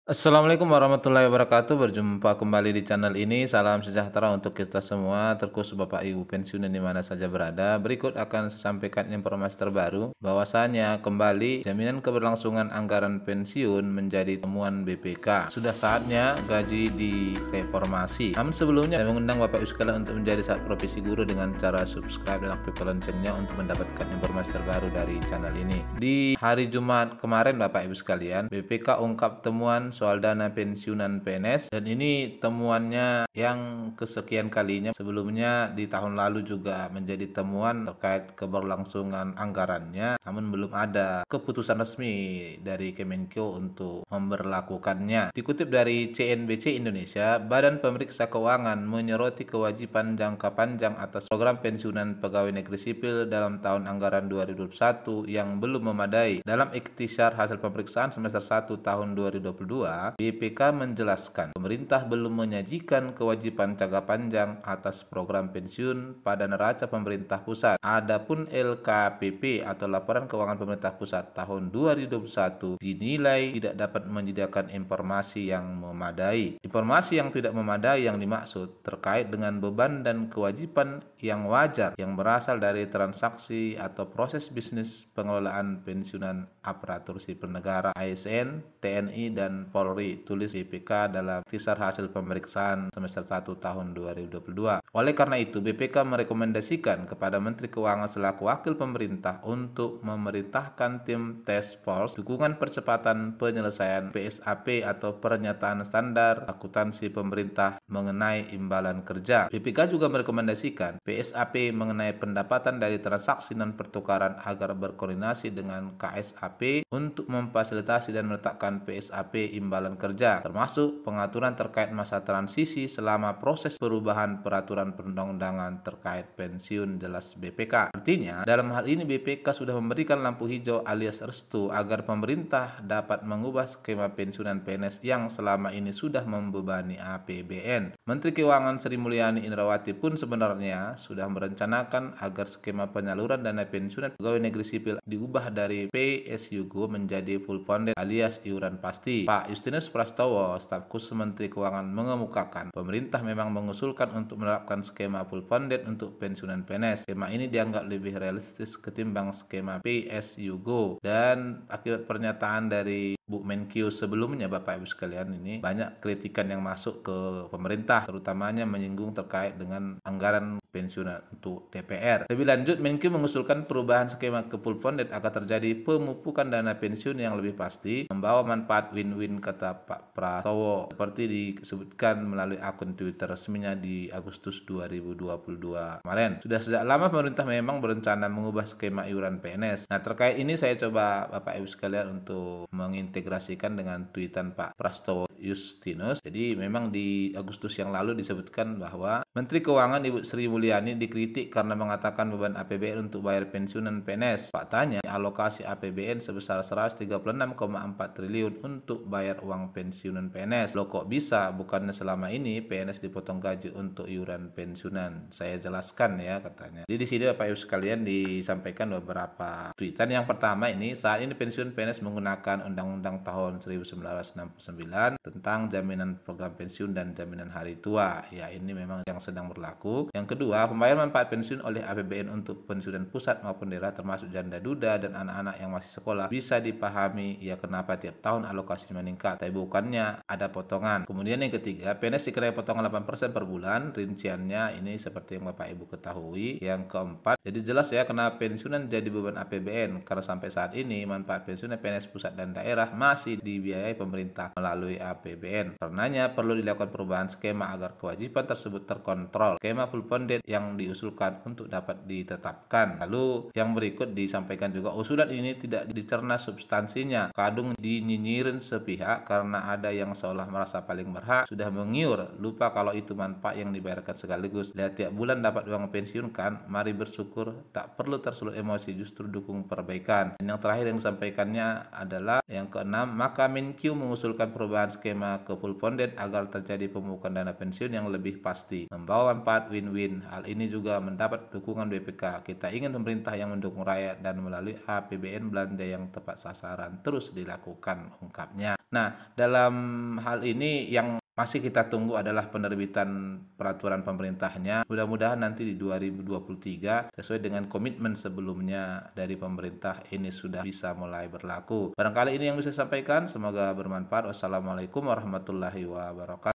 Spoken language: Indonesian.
Assalamualaikum warahmatullahi wabarakatuh. Berjumpa kembali di channel ini. Salam sejahtera untuk kita semua, terkhusus Bapak Ibu pensiunan di mana saja berada. Berikut akan saya sampaikan informasi terbaru bahwasanya kembali jaminan keberlangsungan anggaran pensiun menjadi temuan BPK. Sudah saatnya gaji direformasi. Namun sebelumnya saya mengundang Bapak Ibu sekalian untuk menjadi sahabat profesi guru dengan cara subscribe dan aktifkan loncengnya untuk mendapatkan informasi terbaru dari channel ini. Di hari Jumat kemarin Bapak Ibu sekalian, BPK ungkap temuan soal dana pensiunan PNS, dan ini temuannya yang kesekian kalinya. Sebelumnya di tahun lalu juga menjadi temuan terkait keberlangsungan anggarannya, namun belum ada keputusan resmi dari Kemenkeu untuk memberlakukannya. Dikutip dari CNBC Indonesia, Badan Pemeriksa Keuangan menyoroti kewajiban jangka panjang atas program pensiunan pegawai negeri sipil dalam tahun anggaran 2021 yang belum memadai. Dalam ikhtisar hasil pemeriksaan semester 1 tahun 2022, BPK menjelaskan pemerintah belum menyajikan kewajiban jangka panjang atas program pensiun pada neraca pemerintah pusat. Adapun LKPP atau Laporan Keuangan Pemerintah Pusat tahun 2021 dinilai tidak dapat menyediakan informasi yang memadai. Informasi yang tidak memadai yang dimaksud terkait dengan beban dan kewajiban yang wajar yang berasal dari transaksi atau proses bisnis pengelolaan pensiunan aparatur sipil negara ASN, TNI, dan Polri, tulis BPK dalam ikhtisar hasil pemeriksaan semester 1 tahun 2022. Oleh karena itu, BPK merekomendasikan kepada Menteri Keuangan selaku wakil pemerintah untuk memerintahkan tim task force dukungan percepatan penyelesaian PSAP atau pernyataan standar akuntansi pemerintah mengenai imbalan kerja. BPK juga merekomendasikan PSAP mengenai pendapatan dari transaksi non pertukaran agar berkoordinasi dengan KSAP untuk memfasilitasi dan meletakkan PSAP imbalan kerja, termasuk pengaturan terkait masa transisi selama proses perubahan peraturan perundang-undangan terkait pensiun, jelas BPK. Artinya, dalam hal ini BPK sudah memberikan lampu hijau alias restu agar pemerintah dapat mengubah skema pensiunan PNS yang selama ini sudah membebani APBN. Menteri Keuangan Sri Mulyani Indrawati pun sebenarnya sudah merencanakan agar skema penyaluran dana pensiunan pegawai negeri sipil diubah dari PSUGO menjadi full funded alias iuran pasti. Pak Justinus Prastowo, staf khusus Menteri Keuangan, mengemukakan pemerintah memang mengusulkan untuk menerapkan skema full funded untuk pensiunan PNS. Skema ini dianggap lebih realistis ketimbang skema PSUGO, dan akibat pernyataan dari Bu Menkyu sebelumnya, Bapak Ibu sekalian, ini banyak kritikan yang masuk ke pemerintah, terutamanya menyinggung terkait dengan anggaran pensiunan untuk DPR. Lebih lanjut, Menkyu mengusulkan perubahan skema ke full funded agar terjadi pemupukan dana pensiun yang lebih pasti, membawa manfaat win-win, kata Pak Prastowo, seperti disebutkan melalui akun Twitter resminya di Agustus 2022 kemarin. Sudah sejak lama pemerintah memang berencana mengubah skema iuran PNS. Nah, terkait ini saya coba Bapak Ibu sekalian untuk mengintegrasikan dengan tweetan Pak Prastowo Justinus. Jadi memang di Agustus yang lalu disebutkan bahwa Menteri Keuangan Ibu Sri Mulyani dikritik karena mengatakan beban APBN untuk bayar pensiunan PNS. Faktanya alokasi APBN sebesar 136,4 triliun untuk bayar uang pensiunan PNS. Loh, kok bisa? Bukannya selama ini PNS dipotong gaji untuk iuran pensiunan? Saya jelaskan ya, katanya. Jadi di sini Bapak Ibu sekalian disampaikan beberapa tweetan. Yang pertama ini, saat ini pensiun PNS menggunakan Undang-Undang tahun 1969 tentang jaminan program pensiun dan jaminan hari tua. Ya, ini memang yang sedang berlaku. Yang kedua, pembayaran manfaat pensiun oleh APBN untuk pensiunan pusat maupun daerah termasuk janda duda dan anak-anak yang masih sekolah bisa dipahami ya kenapa tiap tahun alokasinya meningkat, tapi bukannya ada potongan. Kemudian yang ketiga, PNS dikenai potongan 8% per bulan. Rinciannya ini seperti yang Bapak Ibu ketahui. Yang keempat, jadi jelas ya kenapa pensiunan jadi beban APBN, karena sampai saat ini manfaat pensiunan PNS pusat dan daerah masih dibiayai pemerintah melalui APBN. Karenanya perlu dilakukan perubahan skema agar kewajiban tersebut terkontrol. Skema full funded yang diusulkan untuk dapat ditetapkan. Lalu yang berikut disampaikan juga, usulan ini tidak dicerna substansinya, kadung dinyinyirin sepihak karena ada yang seolah merasa paling berhak, sudah mengiur, lupa kalau itu manfaat yang dibayarkan sekaligus. Lihat tiap bulan dapat uang pensiun kan, mari bersyukur, tak perlu tersulut emosi, justru dukung perbaikan. Dan yang terakhir yang disampaikannya adalah yang keenam, maka Menkyu mengusulkan perubahan skema skema ke full funded agar terjadi pembukaan dana pensiun yang lebih pasti, membawa manfaat win-win. Hal ini juga mendapat dukungan BPK. Kita ingin pemerintah yang mendukung rakyat dan melalui APBN belanja yang tepat sasaran terus dilakukan, ungkapnya. Nah, dalam hal ini yang masih kita tunggu adalah penerbitan peraturan pemerintahnya. Mudah-mudahan nanti di 2023 sesuai dengan komitmen sebelumnya dari pemerintah ini sudah bisa mulai berlaku. Barangkali ini yang bisa saya sampaikan. Semoga bermanfaat. Wassalamualaikum warahmatullahi wabarakatuh.